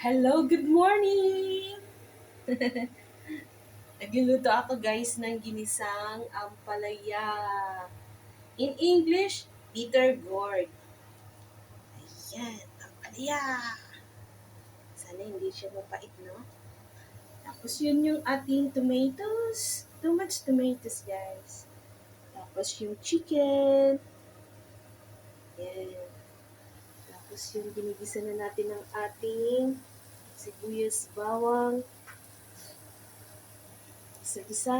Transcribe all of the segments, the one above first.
Hello, good morning! Nagluluto ako guys ng ginisang ampalaya. In English, bitter gourd. Ayan, ampalaya. Sana hindi siya mapait, no? Tapos yun yung ating tomatoes. Too much tomatoes, guys. Tapos yung chicken. Ayan. Tapos yung ginigisa na natin ng ating sibuyas, bawang. Isa-isa.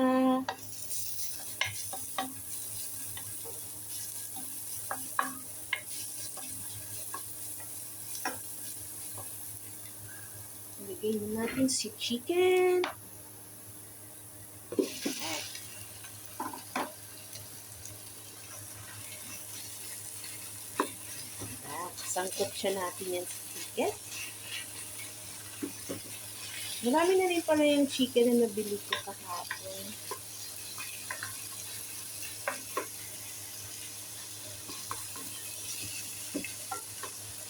Ilagay na natin si chicken. Sangkot siya natin yan sa chicken. Marami na rin pala yung chicken na nabili ko kahapon.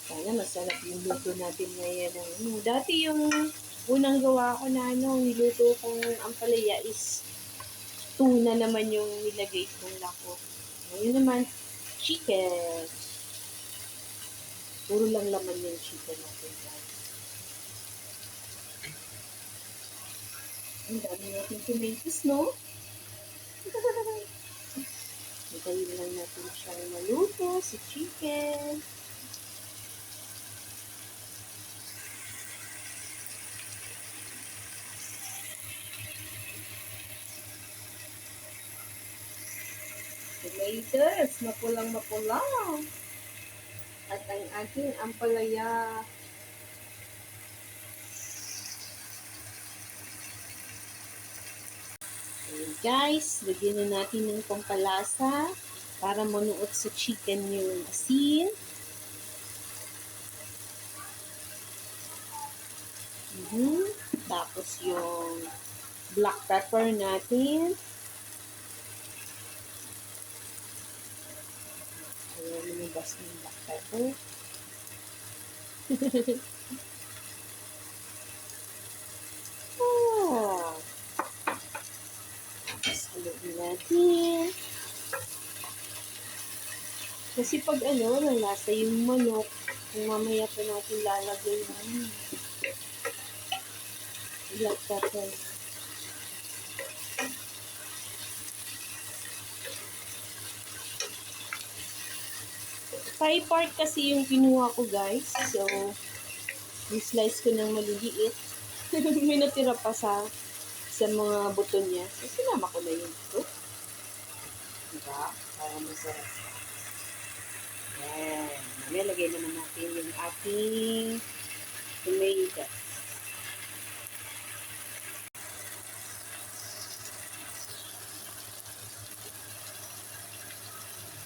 Sana masarap yung luto natin ngayon. Dati yung unang gawa ko na niluto kong ampalaya is tuna naman yung nilagay kong lako. Ngayon naman, chicken. Puro lang laman yung chicken natin, guys. Ang dami natin tomatoes, no? Hintayin lang natin siyang maluto, si chicken. Tomatoes, mapulang-mapulang. At ang ating ampalaya. Ayan guys, lagyan na natin ng pampalasa para manuot sa chicken yung asin. Tapos yung black pepper natin. Ayan, lumabas yung black pepper. Haluin natin. Kasi pag nalasa yung manok, kung mamaya pa natin lalagay yung black pepper. Thigh part kasi yung kinuha ko guys. So, i-slice ko ng maliliit. May natira pa sa mga buto niya. So, sinama ko na yun ito. Diba? Para masarap. Ayan. Nalagay naman natin yung ating tomato.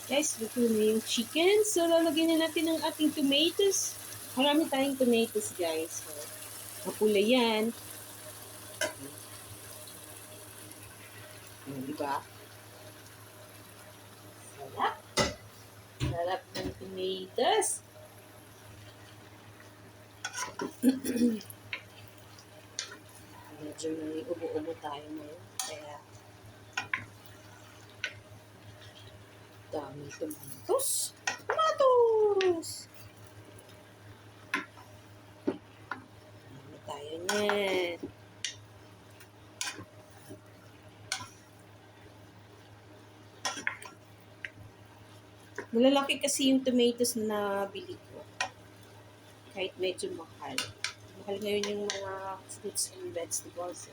Guys, luto na yung chicken. So, lalagyan na natin ang ating tomatoes. Marami tayong tomatoes, guys. So, mapula yan. Diba? Sarap. Sarap ng tomatoes. Medyo may ubo-ubo tayo ngayon. Kaya, dami tomatoes. Tomatoes! Dami tayo niyan. Malalaki kasi yung tomatoes na nabili ko. Kahit medyo mahal. Mahal ngayon yung mga fruits and vegetables.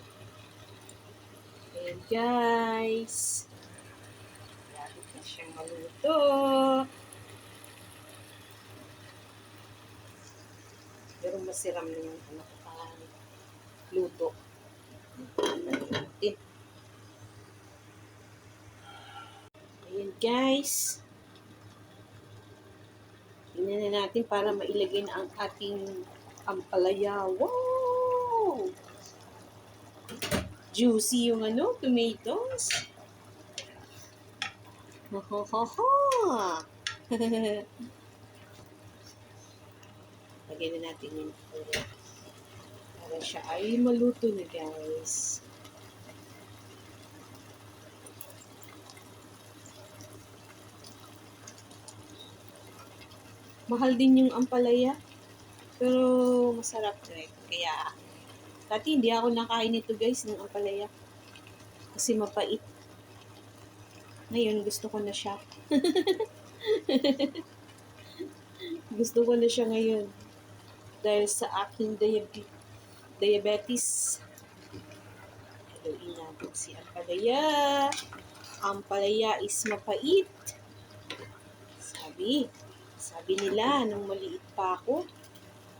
Ayan guys. Lapit na siyang maluto. Pero masiram na yung luto. Ayan guys. Tingnan na natin para mailagay na ang ating ampalaya. Wow! Juicy yung tomatoes. Ho ho ho ho! Lagyan na natin yung ulit. para siya ay maluto na, guys. Mahal din yung ampalaya, pero masarap rin. Kaya, dati hindi ako nakain nito, guys, ng ampalaya. Kasi mapait. Ngayon, gusto ko na siya. Gusto ko na siya ngayon. Dahil sa aking diabetes. Haluin natin si ampalaya. Ampalaya is mapait. Sabi nila nung maliit pa ako,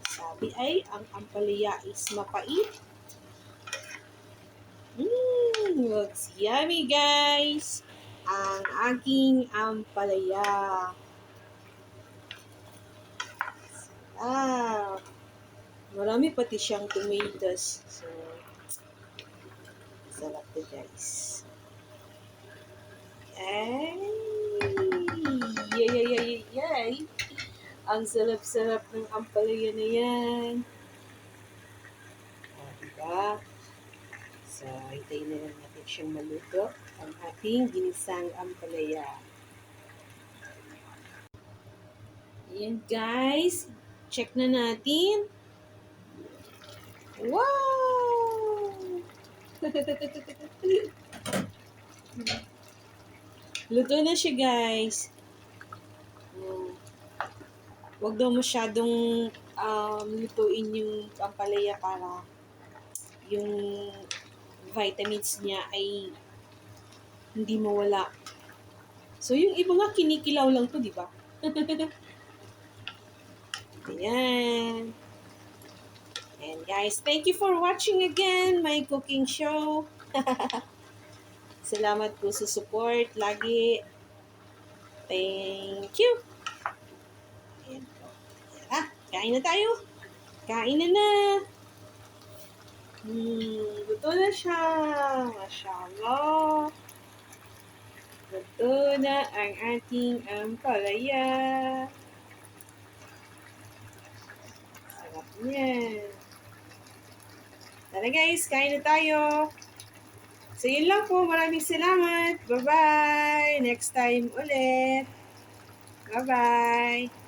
sabi ay ang ampalaya is mapait. Looks yummy, guys. Ang aking ampalaya. Marami pati siyang tomatoes. So, sarap to, guys. Ay! Yay! Ang sarap-sarap ng ampalaya na yan. Diba? So, hintayin na lang natin siyang maluto. Ang ating ginisang ampalaya. Ayan, guys. Check na natin. Wow! Luto na siya, guys. Huwag daw masyadong lutuin yung ampalaya para yung vitamins niya ay hindi mawala. So, yung iba nga kinikilaw lang to, di ba? Ayan. And guys, thank you for watching again my cooking show. Salamat po sa support lagi. Thank you. Ayan po. Kain na tayo. Kain na. Luto na siya. Mashallah. Luto na ang ating ampalaya. Sarap niyan. Tara, guys, kain na tayo. So, yun lang po. Maraming salamat. Bye-bye. Next time ulit. Bye-bye.